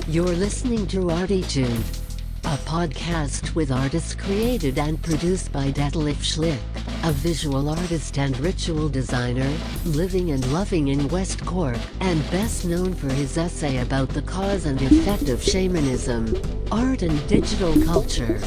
You're listening to ArTEEtude, a podcast with artists created and produced by Detlef Schlich, a visual artist and ritual designer, living and loving in West Cork, and best known for his essay about the cause and effect of shamanism, art and digital culture.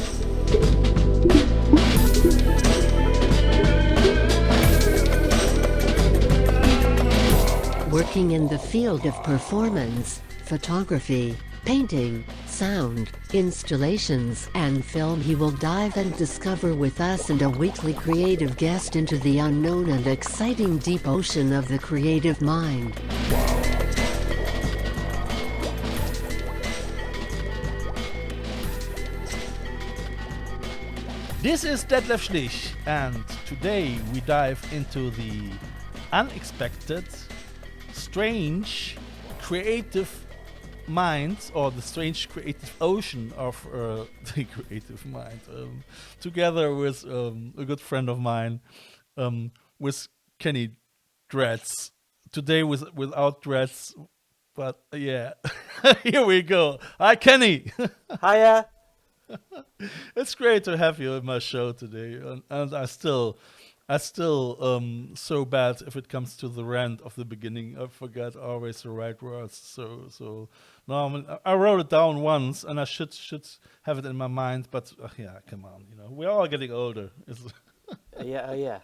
Working in the field of performance, photography, painting, sound, installations, and film, he will dive and discover with us and a weekly creative guest into the unknown and exciting deep ocean of the creative mind. This is Detlef Schlich, and today we dive into the unexpected, strange, creative minds, or the strange creative ocean of the creative mind, together with a good friend of mine, with Kenny Dreads. Today without dreads, but yeah, here we go. Hi, Kenny. Hiya. It's great to have you in my show today, and I still so bad if it comes to the rant of the beginning. I forget always the right words. So no, I wrote it down once, and I should have it in my mind. But yeah, come on, we're all getting older. Yeah.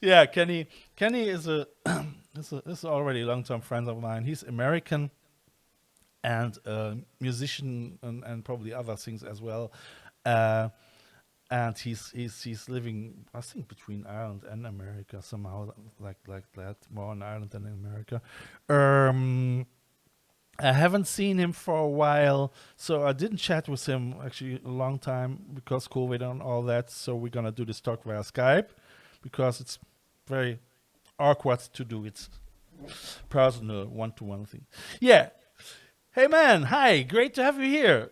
Yeah, Kenny is is already a long-term friend of mine. He's American and a musician and probably other things as well. And he's living, I think, between Ireland and America somehow, like that, more in Ireland than in America. I haven't seen him for a while, so I didn't chat with him actually a long time because COVID and all that. So we're gonna do this talk via Skype because it's very awkward to do it personal, one-to-one thing. Yeah. Hey man, hi, great to have you here.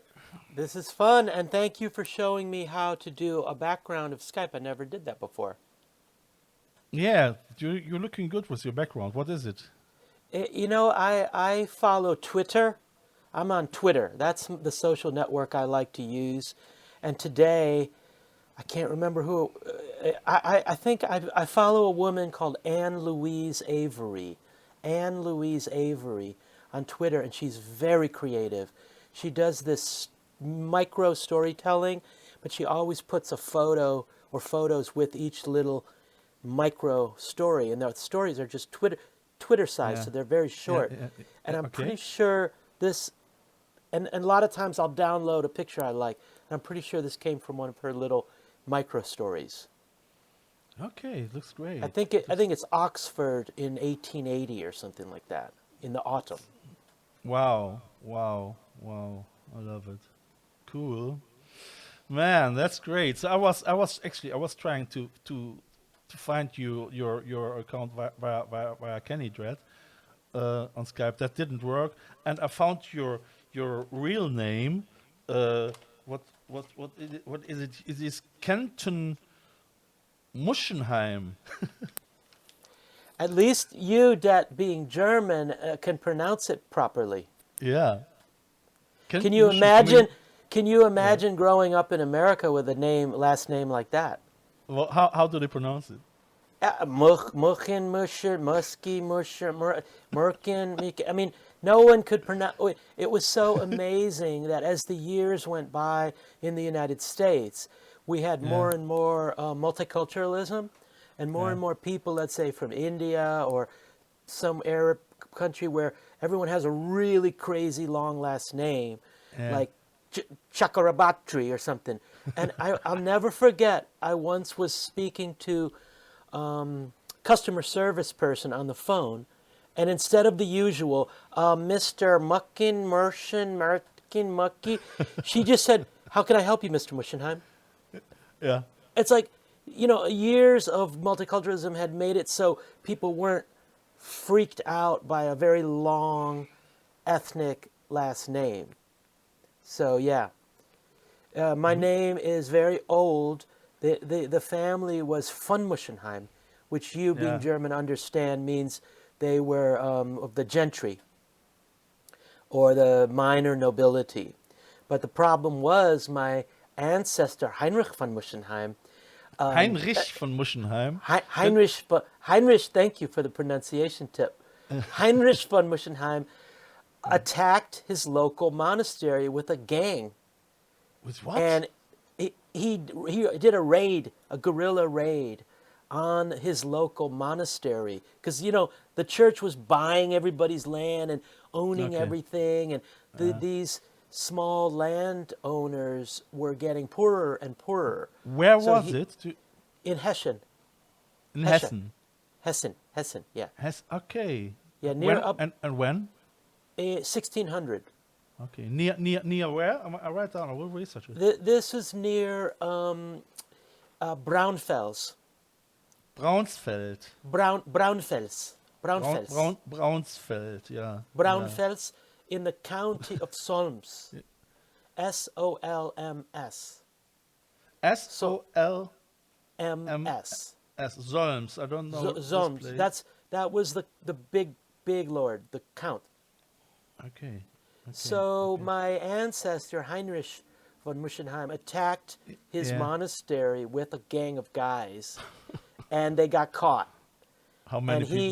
This is fun, and thank you for showing me how to do a background of Skype. I never did that before. Yeah, you're looking good with your background. What is it? I follow Twitter. I'm on Twitter. That's the social network I like to use. And today, I can't remember who. I think I follow a woman called Anne Louise Avery. Anne Louise Avery on Twitter, and she's very creative. She does this micro storytelling, but she always puts a photo or photos with each little micro story, and the stories are just Twitter size, so they're very short. And I'm pretty sure this, and a lot of times I'll download a picture I like, and I'm pretty sure this came from one of her little micro stories. Okay, it looks great. I think it's Oxford in 1880 or something like that, in the autumn. Wow, I love it. Cool, man. That's great. So I was trying to find your account via Kenny Dread on Skype. That didn't work, and I found your real name. What is it? It is Kenton Muschenheim. At least you, that being German, can pronounce it properly. Yeah. Can you imagine? Can you imagine growing up in America with a last name like that? Well, how do they pronounce it? Muchen, Muscher, Musky, Muscher, Merkin. I mean, no one could pronounce. It was so amazing that as the years went by in the United States, we had more and more multiculturalism, and more people, let's say from India or some Arab country where everyone has a really crazy long last name, like Chakrabarti or something. And I'll never forget, I once was speaking to customer service person on the phone, and instead of the usual, Mr. Muckin, Mershin, Merkin, Mucky, she just said, "How can I help you, Mr. Muschenheim?" Yeah. It's like, years of multiculturalism had made it so people weren't freaked out by a very long ethnic last name. So yeah, My name is very old. The family was von Muschenheim, which you, being Yeah. German, understand means they were of the gentry or the minor nobility. But the problem was my ancestor Heinrich von Muschenheim. Heinrich von Muschenheim. Heinrich, thank you for the pronunciation tip. Heinrich von Muschenheim attacked his local monastery with a gang. With what? And he did a raid, a guerrilla raid on his local monastery. Because, the church was buying everybody's land and owning Okay. everything. And these small landowners were getting poorer and poorer. Where So was he- it? In Hessen. In Hesse. Hessen. Hessen, yeah. Okay. Yeah, near When, up and when? 1600. Okay. Near where? I write down. I will research it. This is near Braunfels. Braunsfeld. Braunfels. Braunsfeld. Yeah. Braunfels in the county of Solms. Solms. S-O-L-M-S. MS. Solms. I don't know. this Solms. place. That was the big lord, the count. Okay. So my ancestor Heinrich von Muschenheim attacked his Yeah. monastery with a gang of guys, and they got caught. How many And he,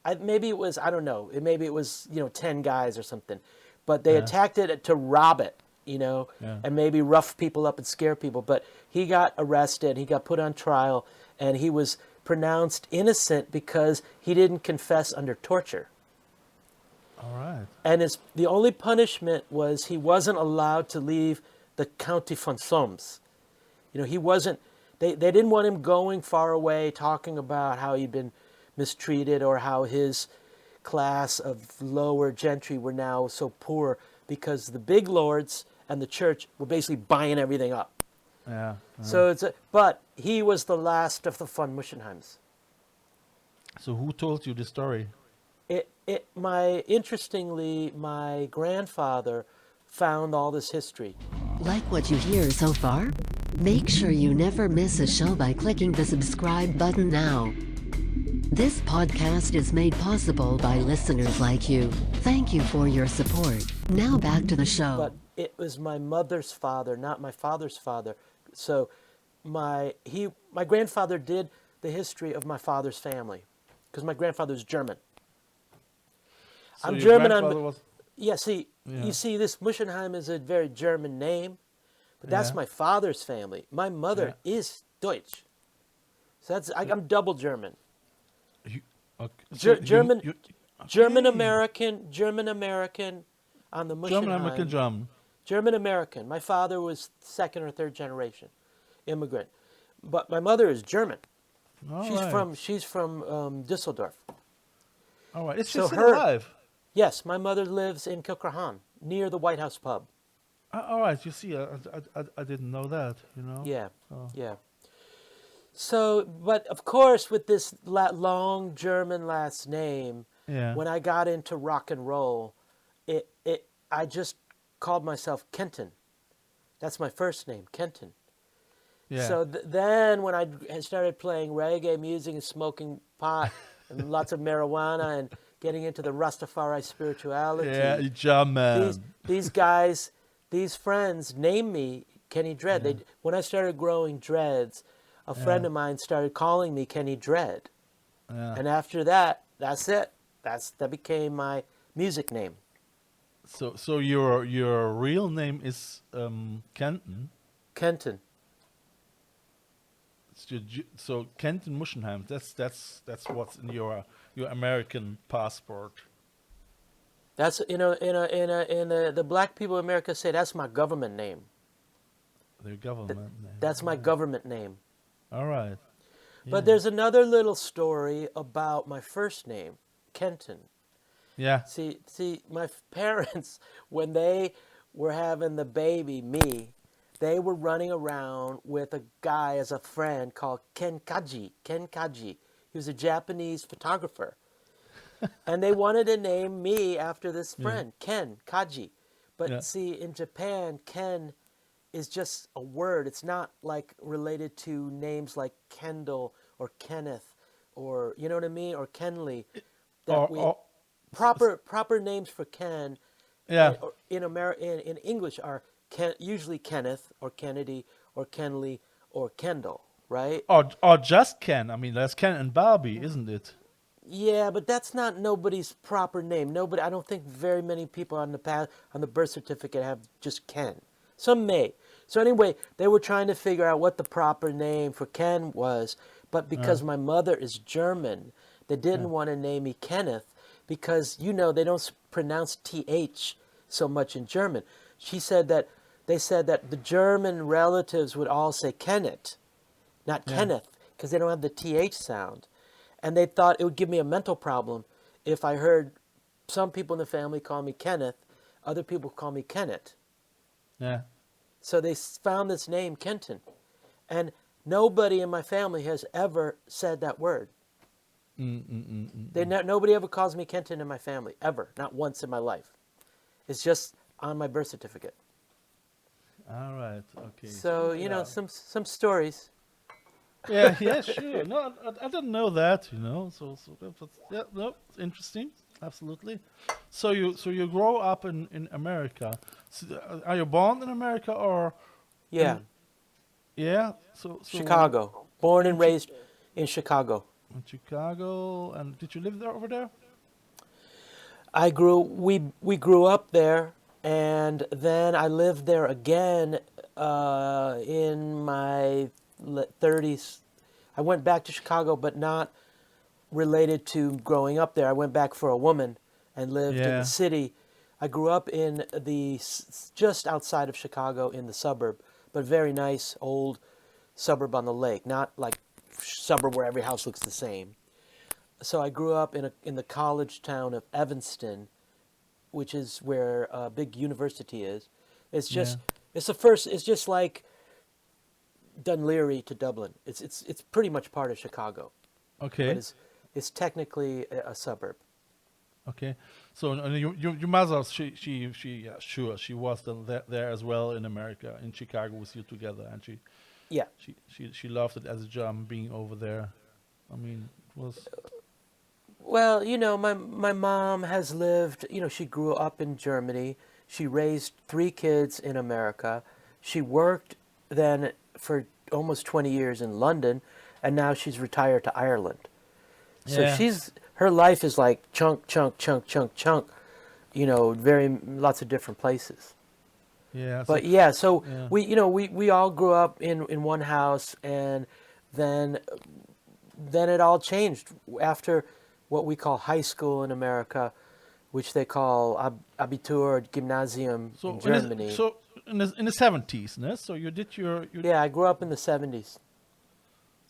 people? maybe it was, I don't know, maybe it was 10 guys or something, but they Yeah. attacked it to rob it, Yeah. and maybe rough people up and scare people. But he got arrested, he got put on trial, and he was pronounced innocent because he didn't confess under torture. All right. And the only punishment was he wasn't allowed to leave the county von Solms. He wasn't, they didn't want him going far away talking about how he'd been mistreated or how his class of lower gentry were now so poor because the big lords and the church were basically buying everything up. Yeah. So but he was the last of the von Muschenheims. So who told you the story? Interestingly, my grandfather found all this history. Like what you hear so far? Make sure you never miss a show by clicking the subscribe button now. This podcast is made possible by listeners like you. Thank you for your support. Now back to the show. But it was my mother's father, not my father's father. So my grandfather did the history of my father's family because my grandfather's German. So I'm your German. grandfather was. Yeah, you see, this Muschenheim is a very German name, but that's Yeah. my father's family. My mother is Deutsch. So I'm double German. Okay. German- okay. German American on the Muschenheim. German American German. German American. My father was second or third generation immigrant, but my mother is German. All She's from Düsseldorf. All right. Is she so still her- alive? Yes, my mother lives in Kilcrahan, near the White House pub. All right. You see, I didn't know that. Yeah, Oh. yeah. So, but of course, with this long German last name, Yeah. when I got into rock and roll, I just called myself Kenton. That's my first name, Kenton. Yeah. So then when I started playing reggae music and smoking pot and lots of marijuana and getting into the Rastafari spirituality, yeah, German. these guys, these friends named me Kenny Dread. Yeah. When I started growing dreads, a friend of mine started calling me Kenny Dread. Yeah. And after that, that's it. That became my music name. So your real name is Kenton. Kenton. So Kenton Muschenheim. That's what's in your American passport. That's the black people in America say that's my government name. The government name. That's my government name. All right. But there's another little story about my first name, Kenton. Yeah. See, my parents, when they were having the baby, me, they were running around with a guy as a friend called Ken Kaji. He was a Japanese photographer. And they wanted to name me after this friend, Ken Kaji. But see, in Japan, Ken is just a word. It's not like related to names like Kendall or Kenneth or, you know what I mean, or Kenley. Or Proper names for Ken yeah, in English are usually Kenneth or Kennedy or Kenley or Kendall, right? or just Ken. I mean, that's Ken and Barbie, isn't it? Yeah, but that's not nobody's proper name. Nobody. I don't think very many people on the birth certificate have just Ken. Some may. So anyway, they were trying to figure out what the proper name for Ken was, but because my mother is German, they didn't want to name me Kenneth because they don't pronounce th so much in German. They said that the German relatives would all say Kenneth, not Kenneth, because they don't have the th sound. And they thought it would give me a mental problem if I heard some people in the family call me Kenneth, other people call me Kenneth. Yeah. So they found this name, Kenton. And nobody in my family has ever said that word. Nobody ever calls me Kenton in my family, ever. Not once in my life. It's just on my birth certificate. All right. Okay. So, some stories. Yeah, yeah, sure. No, I didn't know that, So no, it's interesting. Absolutely. So you grow up in America. So, are you born in America or? Yeah. Yeah. So Chicago. Born and raised in Chicago. In Chicago, and did you live there over there? We grew up there, and then I lived there again in my 30s. I went back to Chicago, but not related to growing up there. I went back for a woman and lived in the city. I grew up in just outside of Chicago in the suburb, but very nice old suburb on the lake, not like suburb where every house looks the same. So I grew up in the college town of Evanston, which is where a big university is. It's just it's just like Dunleary to Dublin. It's pretty much part of Chicago. Okay. But it's technically a suburb. Okay. So your mother, she was there as well in America, in Chicago with you together, and she loved it as a job being over there. I mean, it was. Well, my mom has lived. She grew up in Germany. She raised 3 kids in America. She worked then for almost 20 years in London, and now she's retired to Ireland. So her life is like chunk, lots of different places. Yeah. But we all grew up in one house, and then it all changed after what we call high school in America, which they call Abitur or Gymnasium in Germany. In the 70s, no? So you did your Yeah, I grew up in the 70s,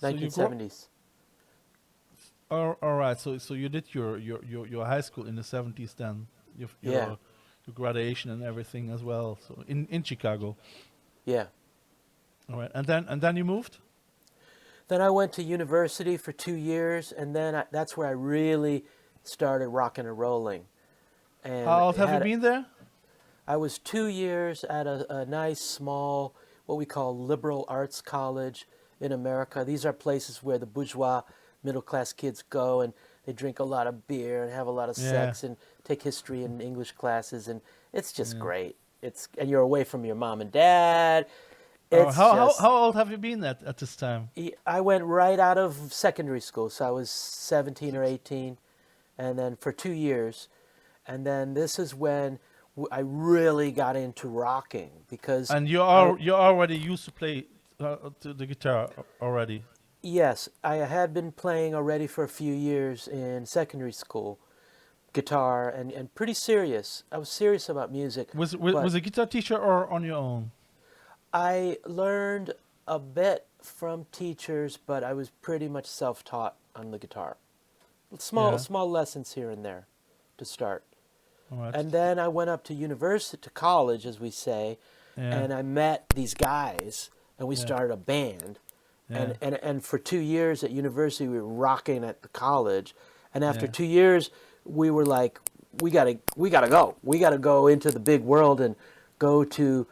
1970s. All right. So you did your high school in the 70s then. Your graduation and everything as well. So in Chicago. Yeah. All right. And then you moved? Then I went to university for 2 years, and then that's where I really started rocking and rolling. And how old have you been there? I was 2 years at a nice small, what we call liberal arts college in America. These are places where the bourgeois middle-class kids go, and they drink a lot of beer and have a lot of sex and take history and English classes, and it's just great. And you're away from your mom and dad. How old have you been at this time? I went right out of secondary school, so I was 17 or 18, and then for 2 years. And then this is when I really got into rocking because... And you already used to play the guitar already? Yes, I had been playing already for a few years in secondary school, guitar, and pretty serious. I was serious about music. Was a guitar teacher or on your own? I learned a bit from teachers, but I was pretty much self-taught on the guitar. Small lessons here and there to start. All right. And then I went up to college, as we say, and I met these guys, and we started a band. Yeah. And for 2 years at university, we were rocking at the college. And after 2 years, we were like, we gotta go. We gotta go into the big world and go to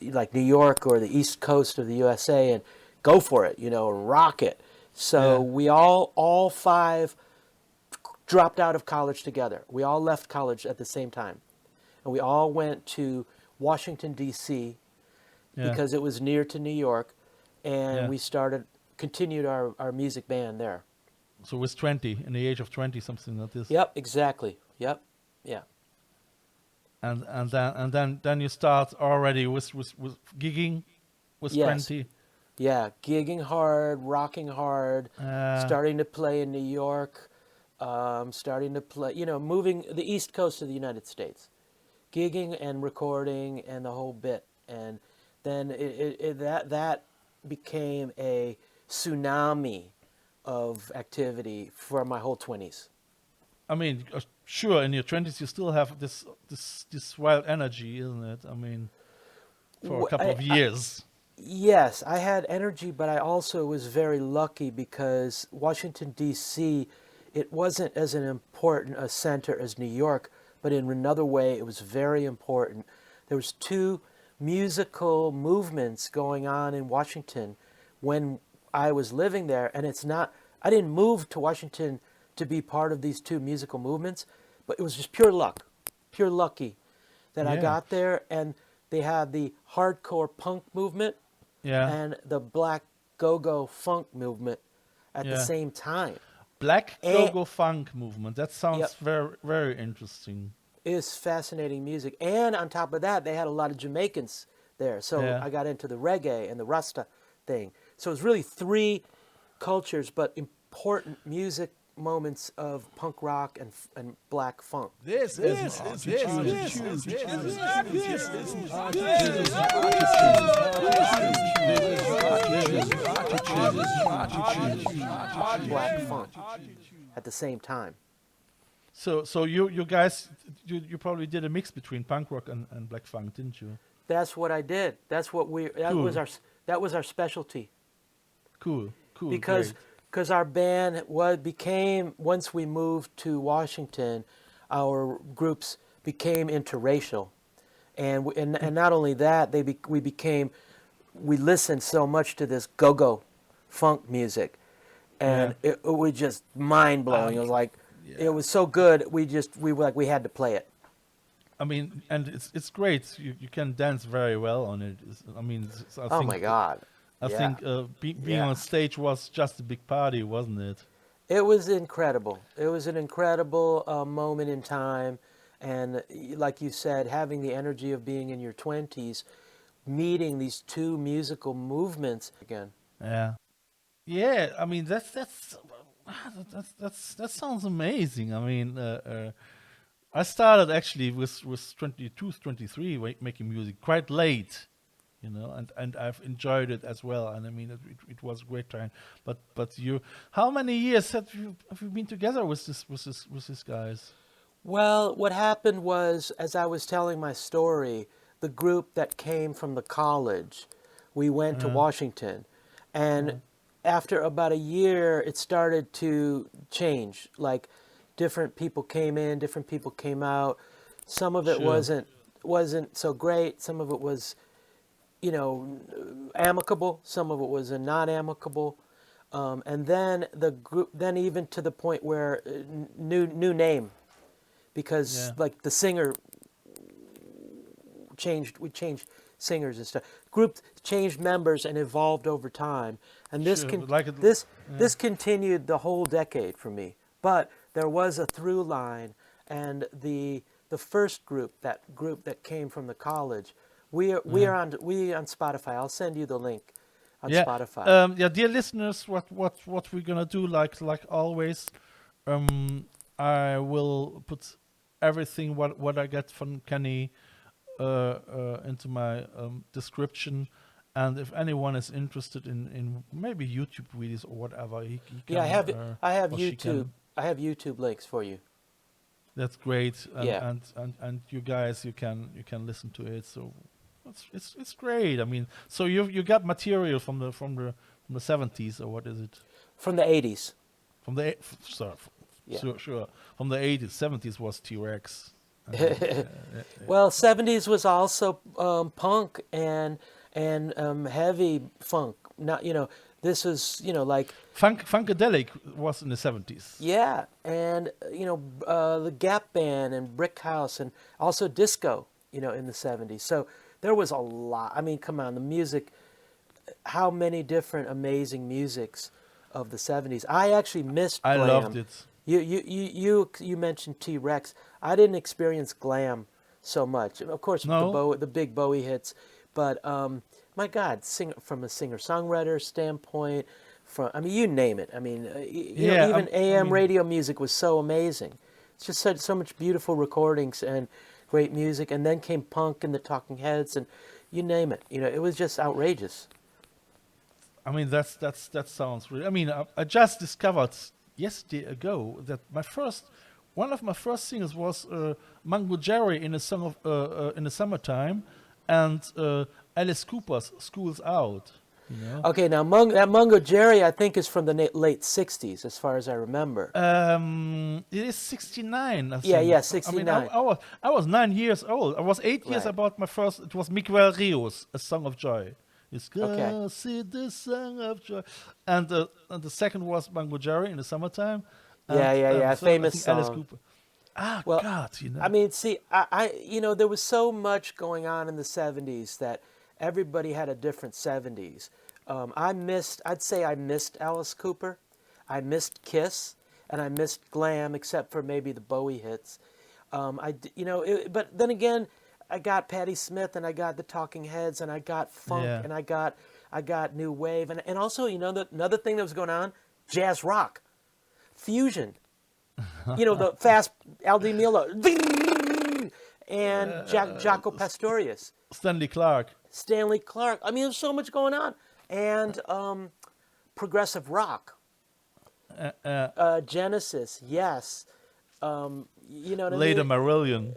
like New York or the East Coast of the USA, and go for it, rock it. So we all five dropped out of college together. We all left college at the same time. And we all went to Washington, D.C. because it was near to New York. And we continued our music band there. So with 20, in the age of 20, something like this. Yep, exactly. Yep, yeah. And then you start already with gigging with 20. Yeah, gigging hard, rocking hard, starting to play in New York, starting to play, moving the East Coast of the United States, gigging and recording and the whole bit. And then that became a tsunami of activity for my whole 20s. I mean, sure, in your 20s you still have this wild energy, isn't it? I mean, for a couple of years. Yes, I had energy, but I also was very lucky because Washington, D.C., it wasn't as important a center as New York, but in another way it was very important. There was two musical movements going on in Washington when I was living there, and I didn't move to Washington to be part of these two musical movements, but it was just pure lucky that I got there. And they had the hardcore punk movement and the black go-go funk movement at the same time. Black go-go funk movement. That sounds very, very interesting. It's fascinating music. And on top of that, they had a lot of Jamaicans there. So I got into the reggae and the Rasta thing. So it was really three cultures, but important music moments of punk rock and black funk. This is black funk at the same time. So you guys, you probably did a mix between punk rock and black funk, didn't you? That's what I did. That was our specialty. Cool. Because our band became, once we moved to Washington, our groups became interracial, and not only that, we listened so much to this go-go funk music, and it was just mind blowing. It was like it was so good. We had to play it. I mean, and it's great. You can dance very well on it. I think, my God. I think being on stage was just a big party, wasn't it? It was incredible. It was an incredible moment in time. And like you said, having the energy of being in your 20s, meeting these two musical movements again. Yeah. Yeah, I mean, that sounds amazing. I mean, I started actually with 22, 23 making music quite late. And I've enjoyed it as well, and I mean it was a great time. But how many years have you been together with these guys? Well, what happened was, as I was telling my story, the group that came from the college, we went to Washington, and after about a year, it started to change. Like, different people came in, different people came out. Some of it wasn't so great. Some of it was amicable. Some of it was not amicable, and then the group. Then even to the point where new name, because like the singer changed. We changed singers and stuff. Group changed members and evolved over time, and this this continued the whole decade for me. But there was a through line, and the first group that came from the college. We are on Spotify. I'll send you the link on Spotify. Dear listeners, what we're gonna do, like always, I will put everything what I get from Kenny into my description, and if anyone is interested in maybe YouTube videos or whatever, he can. I have YouTube. I have YouTube links for you. That's great. And you guys, you can listen to it. So. It's great. I mean, so you got material from the 70s, or what is it? From the 80s. From the sure. From the 80s, 70s was T-Rex. Well, 70s was also punk and heavy funk. Not, this was, like, Funkadelic was in the 70s. yeah, and the Gap Band and Brick House and also disco, in the 70s. So there was a lot. I mean, come on, the music. How many different amazing musics of the 70s. I actually missed I glam. loved it. You mentioned T-Rex. I didn't experience glam so much. Of course, No. the big Bowie hits, but my God, from a singer-songwriter standpoint, you name it. I mean, even AM radio music was so amazing. It's just so much beautiful recordings and great music, and then came punk and the Talking Heads, and you name it. It was just outrageous. I mean, that sounds really. I mean, I just discovered yesterday ago that one of my first singles was Mango Jerry in a song of in the summertime, and Alice Cooper's "School's Out." Okay, now that Mungo Jerry, I think, is from the late '60s, as far as I remember. It is 69. I think. Yeah, 69. I mean, I was 9 years old. I was 8 years Right. about my first. It was Miguel Rios, "A Song of Joy." It's Okay. gonna see the song of joy, and the second was Mango Jerry in the summertime. Yeah, so famous I think Alice song. Cooper. Ah, Well, God, I mean, see, I there was so much going on in the '70s that everybody had a different '70s. I'd say I missed Alice Cooper, I missed Kiss, and I missed glam, except for maybe the Bowie hits. But then again, I got Patti Smith, and I got the Talking Heads, and I got funk, Yeah. and I got new wave, and also another thing that was going on, jazz rock, fusion. The fast Al Di Meola and Jaco Pastorius, Stanley Clark. Stanley Clark. I mean, there's so much going on, and progressive rock, Genesis, yes. You know what Later, I mean? Marillion.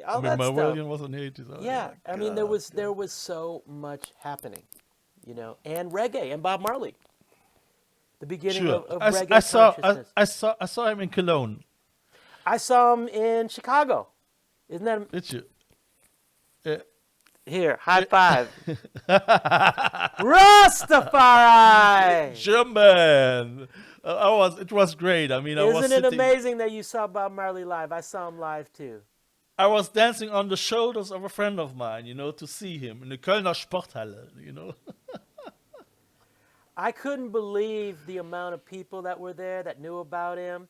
All I mean, that stuff. Marillion was in the 80s. Oh, Yeah, my I mean, God. there was so much happening, and reggae and Bob Marley. The beginning Sure. of I reggae consciousness. I saw him in Cologne. I saw him in Chicago. Isn't that Did you? here? High five. Rastafari. Shaman. It was great. I mean, Isn't it amazing that you saw Bob Marley live? I saw him live too. I was dancing on the shoulders of a friend of mine, to see him in the Kölner Sporthalle, I couldn't believe the amount of people that were there that knew about him,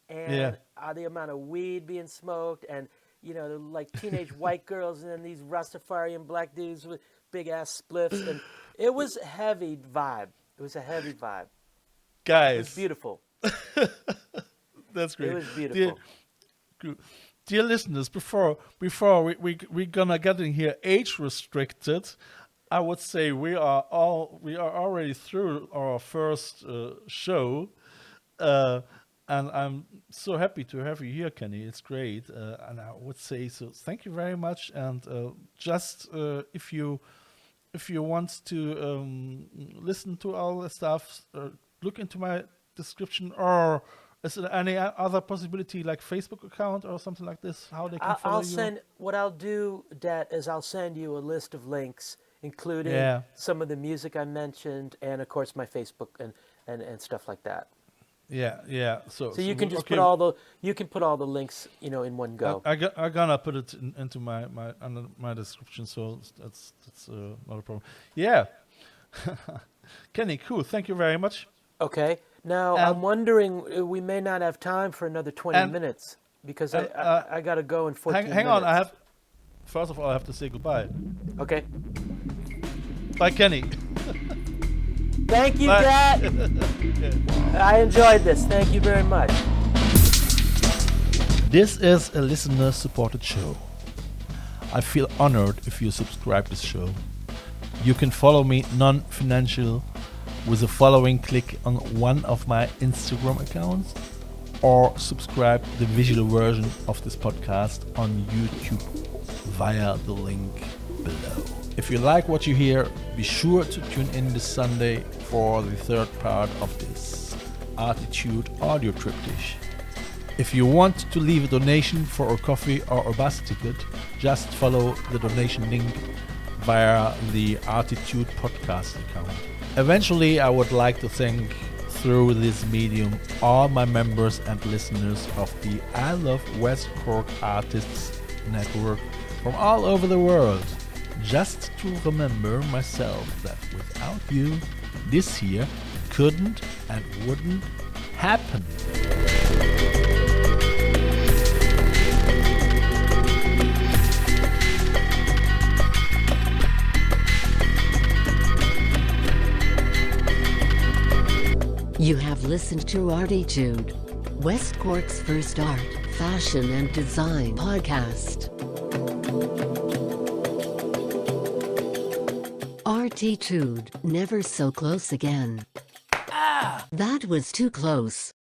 and the amount of weed being smoked, and like teenage white girls, and then these Rastafarian black dudes with big ass spliffs, and it was a heavy vibe. It was a heavy vibe. It Guys, was beautiful. that's great. It was beautiful. Dear listeners, before we're gonna get in here age restricted, I would say we are already through our first show, and I'm so happy to have you here, Kenny. It's great, and I would say so. Thank you very much. And just if you want to listen to all the stuff, look into my description, or is there any other possibility like Facebook account or something like this? How they can follow you? What I'll do, Dat, is I'll send you a list of links, including some of the music I mentioned, and of course my Facebook and stuff like that. Yeah. So you can just put all the links, in one go. I'm gonna put it into under my description, so that's not a problem. Yeah, Kenny, cool. Thank you very much. Okay. Now I'm wondering, we may not have time for another 20 minutes because I got to go in 14 minutes. Hang on, first of all I have to say goodbye. Okay. Bye, Kenny. Thank you, Dad. I enjoyed this. Thank you very much. This is a listener-supported show. I feel honored if you subscribe this show. You can follow me non-financial with the following click on one of my Instagram accounts, or subscribe the visual version of this podcast on YouTube via the link below. If you like what you hear, be sure to tune in this Sunday for the third part of this ArTEEtude audio triptych. If you want to leave a donation for a coffee or a bus ticket, just follow the donation link via the ArTEEtude podcast account. Eventually, I would like to thank through this medium all my members and listeners of the I Love West Cork Artists Network from all over the world. Just to remember myself that without you, this here couldn't and wouldn't happen. You have listened to ArTEEtude, West Cork's first art, fashion and design podcast. ArTEEtude, never so close again. That was too close.